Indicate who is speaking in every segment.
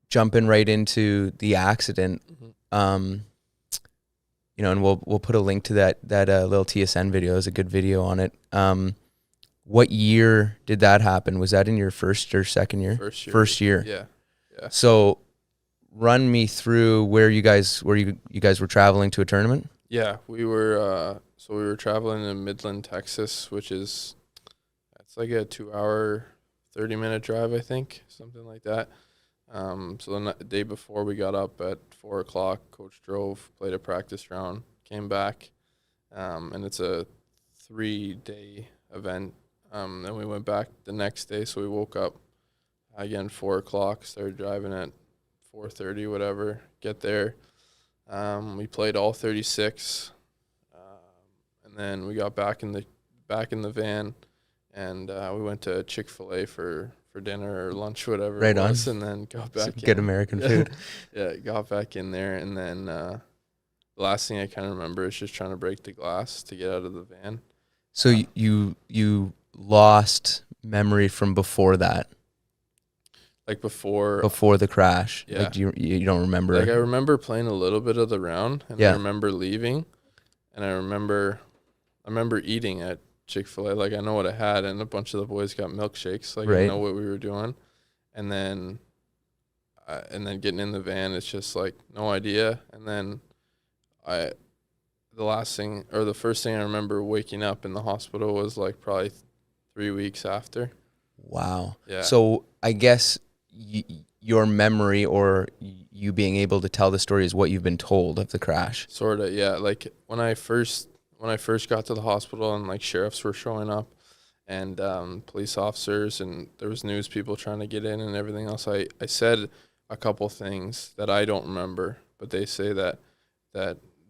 Speaker 1: jumping right into the accident, you know, and we'll put a link to that little TSN video. There's a good video on it. What year did that happen? Was that in your first or second year?
Speaker 2: First year.
Speaker 1: Yeah. So run me through where you guys were traveling to a tournament?
Speaker 2: Yeah, we were traveling in Midland, Texas, which is it's like a 2-hour, 30-minute drive, I think, something like that. So the day before, we got up at 4 o'clock. Coach drove, played a practice round, came back, and it's a 3-day event. Then we went back the next day, so we woke up again 4 o'clock, started driving at 4:30, whatever. Get there, we played all 36, and then we got back in the van, and we went to Chick-fil-A for dinner or lunch, whatever
Speaker 1: Right
Speaker 2: it was,
Speaker 1: on.
Speaker 2: and then got back in.
Speaker 1: Good American food.
Speaker 2: Yeah, got back in there, and then the last thing I kind of remember is just trying to break the glass to get out of the van.
Speaker 1: So you lost memory from before that?
Speaker 2: Like before
Speaker 1: the crash?
Speaker 2: Yeah.
Speaker 1: Like you don't remember?
Speaker 2: Like I remember playing a little bit of the round, and I remember leaving, and I remember eating at Chick-fil-A. Like I know what I had, and a bunch of the boys got milkshakes. Like I know what we were doing, and then getting in the van, it's just like no idea. And then the first thing I remember waking up in the hospital was like probably 3 weeks after.
Speaker 1: Wow.
Speaker 2: Yeah.
Speaker 1: So I guess your memory or you being able to tell the story is what you've been told of the crash.
Speaker 2: Sort of, yeah. Like when I first got to the hospital and like sheriffs were showing up and police officers, and there was news people trying to get in and everything else, I said a couple things that I don't remember, but they say that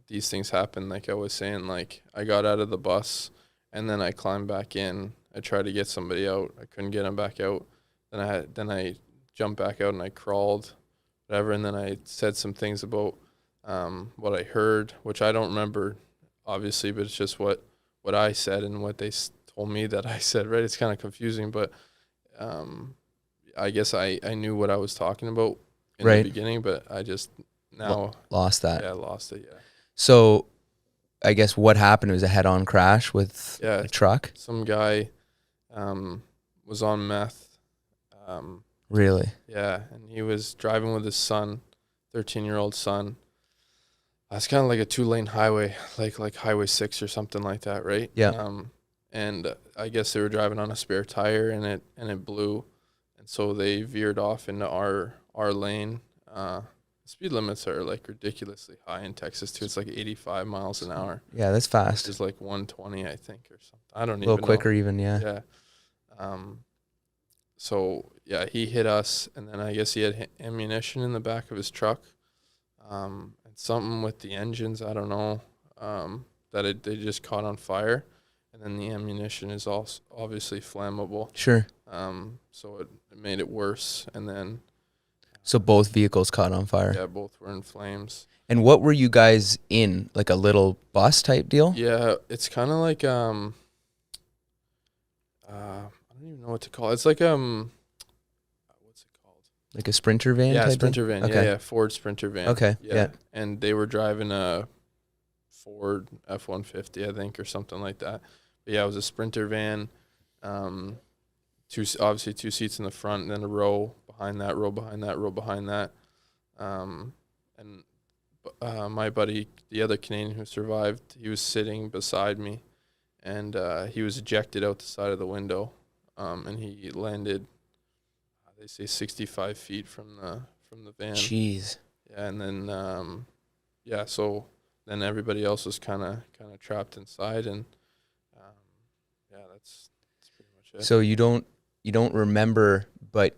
Speaker 2: these things happen. Like I was saying, like I got out of the bus and then I climbed back in. I tried to get somebody out. I couldn't get them back out. Then I jumped back out and I crawled, whatever. And then I said some things about what I heard, which I don't remember, obviously, but it's just what I said and what they told me that I said, right? It's kind of confusing, but I guess I knew what I was talking about in the beginning, but I just now
Speaker 1: lost that.
Speaker 2: Yeah, lost it, yeah.
Speaker 1: So I guess what happened was a head-on crash with a truck?
Speaker 2: Some guy was on meth.
Speaker 1: Really?
Speaker 2: Yeah, and he was driving with his son, 13-year-old son. It's kind of like a 2-lane highway, like Highway 6 or something like that, right?
Speaker 1: Yeah.
Speaker 2: And I guess they were driving on a spare tire, and it blew, and so they veered off into our lane. Speed limits are like ridiculously high in Texas too. It's like 85 miles an hour.
Speaker 1: Yeah, that's fast.
Speaker 2: It's like 120, I think, or something. I don't even know.
Speaker 1: A little quicker even, yeah.
Speaker 2: Yeah. So yeah, he hit us, and then I guess he had ammunition in the back of his truck, and something with the engines. I don't know. They just caught on fire, and then the ammunition is also obviously flammable.
Speaker 1: Sure.
Speaker 2: So it made it worse, and then.
Speaker 1: So both vehicles caught on fire?
Speaker 2: Yeah, both were in flames.
Speaker 1: And what were you guys in? Like a little bus type deal?
Speaker 2: Yeah, it's kind of like I don't even know what to call it. It's like what's it called?
Speaker 1: Like a Sprinter van?
Speaker 2: Yeah,
Speaker 1: type
Speaker 2: Sprinter
Speaker 1: thing?
Speaker 2: van.
Speaker 1: Okay.
Speaker 2: Yeah, Ford Sprinter van.
Speaker 1: Okay. Yeah.
Speaker 2: And they were driving a Ford F-150, I think, or something like that. But yeah, it was a Sprinter van. Two seats in the front, and then a row behind that, row behind that, row behind that. And my buddy, the other Canadian who survived, he was sitting beside me, and he was ejected out the side of the window, and he landed, they say 65 feet from the van.
Speaker 1: Jeez.
Speaker 2: Yeah, and then so then everybody else was kind of trapped inside, and that's pretty much it.
Speaker 1: So you don't remember, but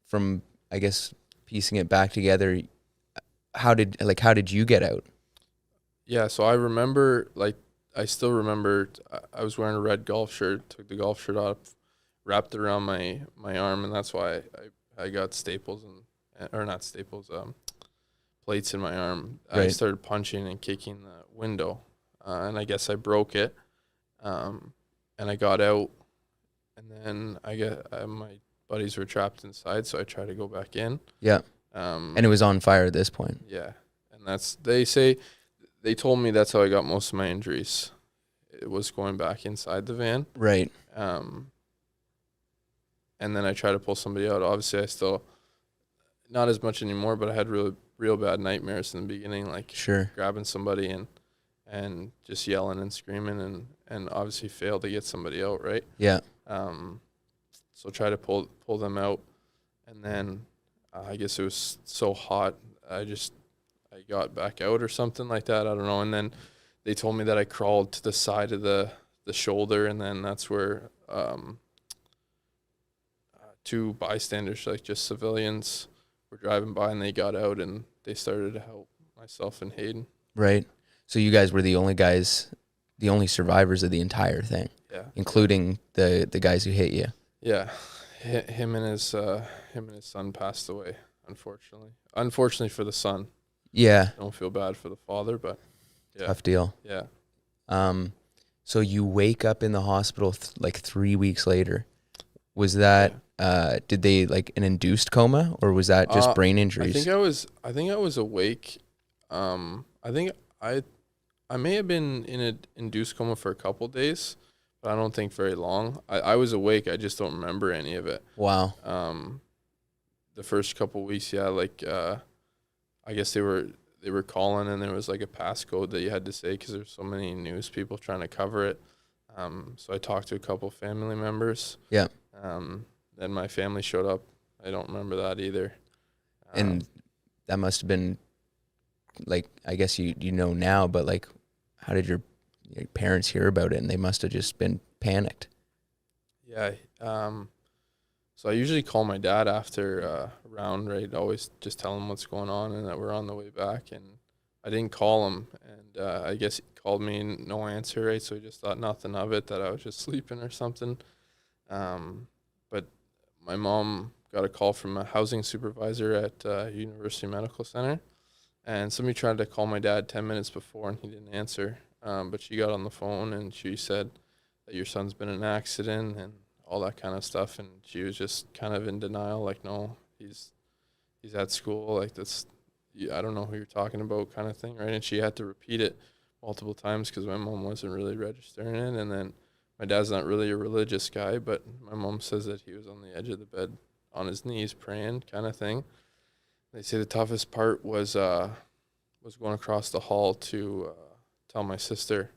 Speaker 1: from, I guess, piecing it back together, how did you get out?
Speaker 2: Yeah, so I remember, I still remember I was wearing a red golf shirt, took the golf shirt off, wrapped it around my arm, and that's why I got staples plates in my arm.
Speaker 1: Right.
Speaker 2: I started punching and kicking the window, and I guess I broke it, and I got out, and then my buddies were trapped inside, so I tried to go back in.
Speaker 1: Yeah. And it was on fire at this point.
Speaker 2: Yeah, and they told me that's how I got most of my injuries. It was going back inside the van.
Speaker 1: Right.
Speaker 2: And then I tried to pull somebody out. Obviously, I still not as much anymore, but I had real bad nightmares in the beginning, like
Speaker 1: Sure.
Speaker 2: grabbing somebody and just yelling and screaming and obviously failed to get somebody out, right?
Speaker 1: Yeah.
Speaker 2: So try to pull them out, and then I guess it was so hot, I got back out or something like that. I don't know. And then they told me that I crawled to the side of the shoulder, and then that's where two bystanders, like just civilians, were driving by, and they got out and they started to help myself and Hayden.
Speaker 1: Right. So you guys were the only survivors of the entire thing.
Speaker 2: Yeah.
Speaker 1: Including the guys who hit you.
Speaker 2: Yeah. Him and his son passed away, unfortunately. Unfortunately for the son.
Speaker 1: Yeah.
Speaker 2: I don't feel bad for the father, but yeah.
Speaker 1: Tough deal.
Speaker 2: Yeah.
Speaker 1: So you wake up in the hospital like 3 weeks later. Was that did they like an induced coma, or was that just brain injuries?
Speaker 2: I think I was awake. I think I may have been in an induced coma for a couple days, but I don't think very long. I was awake. I just don't remember any of it.
Speaker 1: Wow.
Speaker 2: The first couple weeks, yeah, like I guess they were calling, and there was like a passcode that you had to say because there's so many news people trying to cover it. So I talked to a couple family members.
Speaker 1: Yeah.
Speaker 2: Then my family showed up. I don't remember that either.
Speaker 1: And that must have been like, I guess you know now, but like, how did your parents hear about it? And they must have just been panicked.
Speaker 2: Yeah. So I usually call my dad after a round, right? Always just tell him what's going on and that we're on the way back. And I didn't call him, and I guess he called me and no answer, right? So he just thought nothing of it, that I was just sleeping or something. But my mom got a call from a housing supervisor at University Medical Center, and somebody tried to call my dad 10 minutes before, and he didn't answer. But she got on the phone, and she said that your son's been in an accident and all that kind of stuff. And she was just kind of in denial, like, no, he's at school, like, that's, I don't know who you're talking about, kind of thing, right? And she had to repeat it multiple times because my mom wasn't really registering it. And then my dad's not really a religious guy, but my mom says that he was on the edge of the bed on his knees praying, kind of thing. They say the toughest part was going across the hall to tell my sister,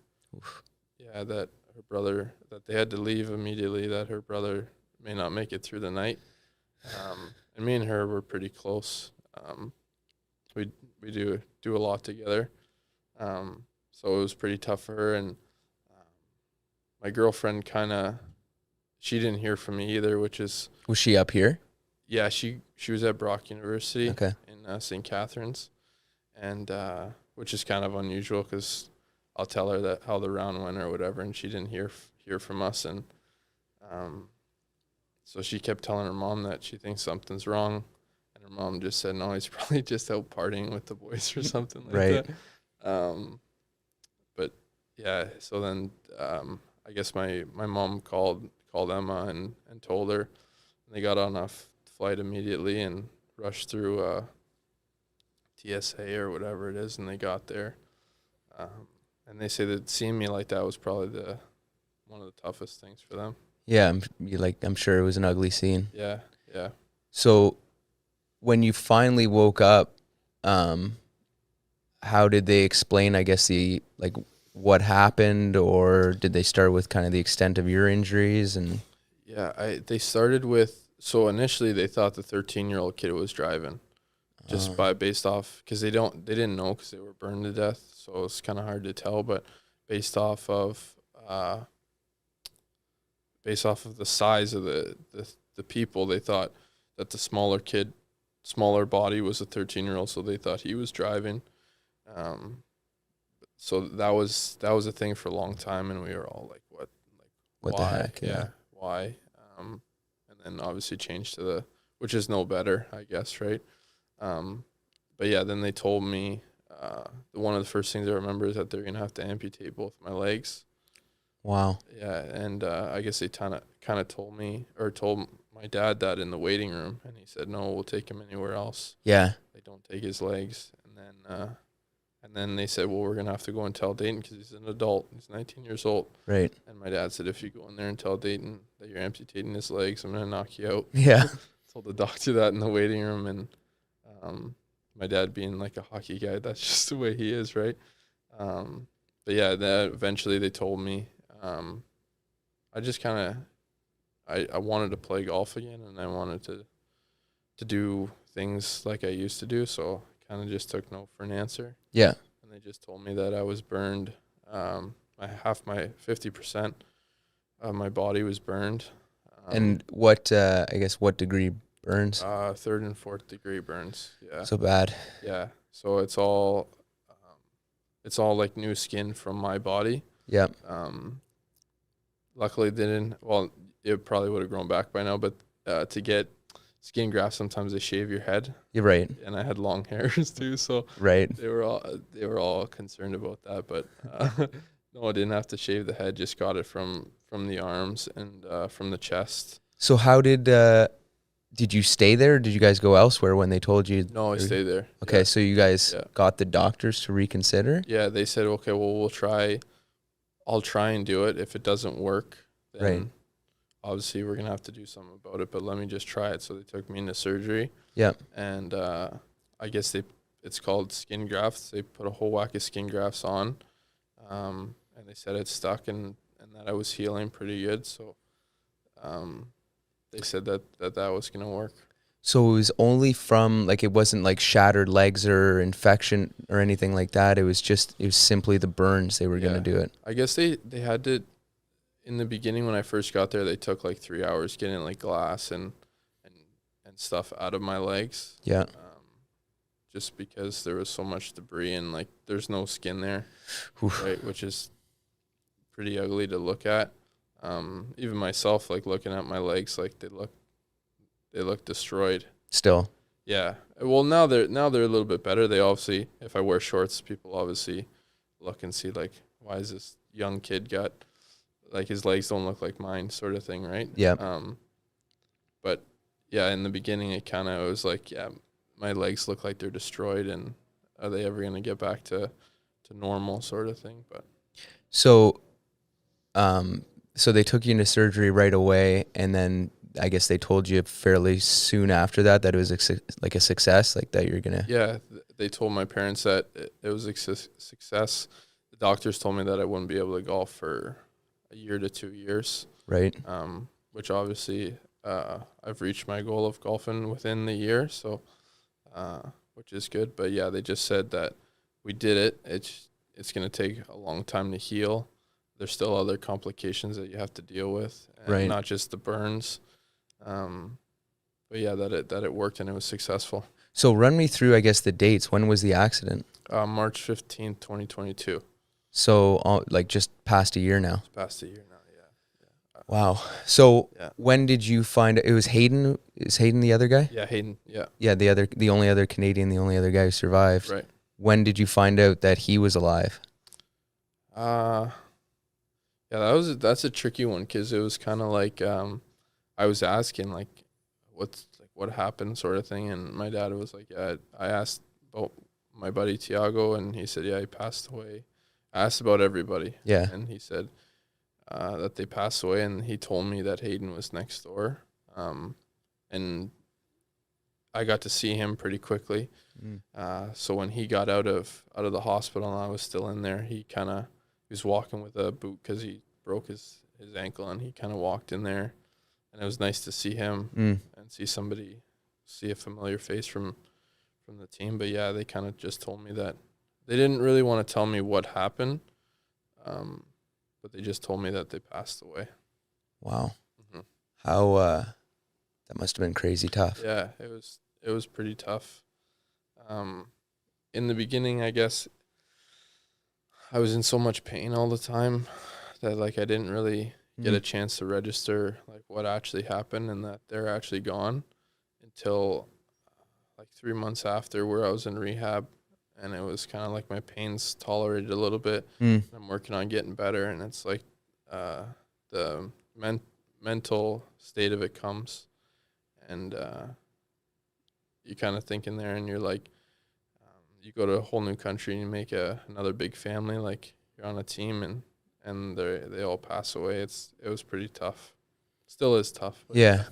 Speaker 2: yeah, that her brother, that they had to leave immediately, that her brother may not make it through the night. And me and her were pretty close. We do a lot together. So it was pretty tough for her. And my girlfriend she didn't hear from me either, which is...
Speaker 1: Was she up here?
Speaker 2: Yeah, she was at Brock University in St. Catharines, and which is kind of unusual because I'll tell her that how the round went or whatever, and she didn't hear from us. And so she kept telling her mom that she thinks something's wrong, and her mom just said, no, he's probably just out partying with the boys or something like that. But yeah, so then I guess my mom called Emma and told her, and they got on a flight immediately and rushed through TSA or whatever it is, and they got there. And they say that seeing me like that was probably one of the toughest things for them.
Speaker 1: Yeah, I'm sure it was an ugly scene.
Speaker 2: Yeah.
Speaker 1: So when you finally woke up, how did they explain, I guess, what happened, or did they start with kind of the extent of your injuries? And
Speaker 2: yeah, they started with, so initially they thought the 13-year-old kid was driving, just based off, because they didn't know because they were burned to death, so it's kind of hard to tell. But based off of the size of the people, they thought that the smaller body was a 13-year-old, so they thought he was driving. So that was a thing for a long time, and we were all like, "What? Like,
Speaker 1: what
Speaker 2: why?
Speaker 1: the heck? Yeah.
Speaker 2: Why?" And then obviously changed to which is no better, I guess, right? But yeah, then they told me one of the first things I remember is that they're gonna have to amputate both my legs.
Speaker 1: Wow.
Speaker 2: Yeah, and I guess they kind of told me, or told my dad that in the waiting room, and he said, no, we'll take him anywhere else.
Speaker 1: Yeah.
Speaker 2: They don't take his legs. And then they said, well, we're going to have to go and tell Dayton because he's an adult. He's 19 years old.
Speaker 1: Right.
Speaker 2: And my dad said, if you go in there and tell Dayton that you're amputating his legs, I'm going to knock you out.
Speaker 1: Yeah.
Speaker 2: Told the doctor that in the waiting room. And my dad being like a hockey guy, that's just the way he is, right? But yeah, that eventually they told me. I just kind of, I wanted to play golf again, and I wanted to do things like I used to do, so kind of just took no for an answer.
Speaker 1: Yeah.
Speaker 2: And they just told me that I was burned. My 50% of my body was burned.
Speaker 1: And what, I guess, what degree burns?
Speaker 2: 3rd and 4th degree burns. Yeah.
Speaker 1: So bad.
Speaker 2: Yeah. So it's all like new skin from my body.
Speaker 1: Yeah.
Speaker 2: Luckily they didn't. Well, it probably would have grown back by now, but to get skin grafts, sometimes they shave your head.
Speaker 1: You're right.
Speaker 2: And I had long hairs too, so
Speaker 1: right.
Speaker 2: They were all concerned about that, but no, I didn't have to shave the head. Just got it from the arms and from the chest.
Speaker 1: So how did you stay there? Or did you guys go elsewhere when they told you?
Speaker 2: No, I stayed there.
Speaker 1: Okay,
Speaker 2: yeah.
Speaker 1: So you guys got the doctors to reconsider?
Speaker 2: Yeah, they said, okay, well, we'll try. I'll try and do it. If it doesn't work, then obviously we're gonna have to do something about it. But let me just try it. So they took me into surgery.
Speaker 1: Yeah.
Speaker 2: And I guess it's called skin grafts. They put a whole whack of skin grafts on, and they said it stuck and that I was healing pretty good. So they said that was gonna work.
Speaker 1: So it was only from, like, it wasn't like shattered legs or infection or anything like that. It was simply the burns they were gonna do it.
Speaker 2: I guess they had to. In the beginning, when I first got there, they took like 3 hours getting like glass and stuff out of my legs.
Speaker 1: Yeah.
Speaker 2: Just because there was so much debris and like there's no skin there, right? Which is pretty ugly to look at. Even myself, like looking at my legs, like they look destroyed.
Speaker 1: Still.
Speaker 2: Yeah. Well, now they're a little bit better. They obviously, if I wear shorts, people obviously look and see like, why is this young kid got like his legs don't look like mine, sort of thing, right?
Speaker 1: Yeah.
Speaker 2: But yeah, in the beginning, it kind of was like, yeah, my legs look like they're destroyed, and are they ever going to get back to normal, sort of thing? But
Speaker 1: so they took you into surgery right away, and then I guess they told you fairly soon after that it was like a success, like that you're gonna.
Speaker 2: Yeah, they told my parents that it was a success. The doctors told me that I wouldn't be able to golf for a year to 2 years.
Speaker 1: Right.
Speaker 2: Which obviously I've reached my goal of golfing within the year, so which is good. But yeah, they just said that we did it. It's going to take a long time to heal. There's still other complications that you have to deal with, and not just the burns. But yeah, that it worked and it was successful.
Speaker 1: So run me through, I guess, the dates. When was the accident?
Speaker 2: March 15th, 2022.
Speaker 1: So like just past a year now.
Speaker 2: It's past a year now, yeah.
Speaker 1: Wow. So when did you find it was Hayden? Is Hayden the other guy?
Speaker 2: Yeah, Hayden. Yeah.
Speaker 1: Yeah, the only other Canadian, the only other guy who survived.
Speaker 2: Right.
Speaker 1: When did you find out that he was alive?
Speaker 2: Yeah, that's a tricky one because it was kind of like I was asking like what happened, sort of thing, and my dad was like, yeah. I asked about my buddy Tiago, and he said, yeah, he passed away. I asked about everybody, and he said that they passed away, and he told me that Hayden was next door, and I got to see him pretty quickly. So when he got out of the hospital and I was still in there, he was walking with a boot because he broke his ankle, and he kind of walked in there, and it was nice to see him and see a familiar face from the team. But yeah, they kind of just told me that they didn't really want to tell me what happened, but they just told me that they passed away.
Speaker 1: Wow. Mm-hmm. How that must have been crazy tough.
Speaker 2: Yeah, it was pretty tough. In the beginning, I guess I was in so much pain all the time that like I didn't really get a chance to register like what actually happened and that they're actually gone until like 3 months after, where I was in rehab, and it was kind of like my pain's tolerated a little bit. I'm working on getting better, and it's like the mental state of it comes. and you kind of think in there, and you're like, you go to a whole new country and you make another big family. Like you're on a team, and they all pass away. It was pretty tough. Still is tough. But
Speaker 1: Yeah.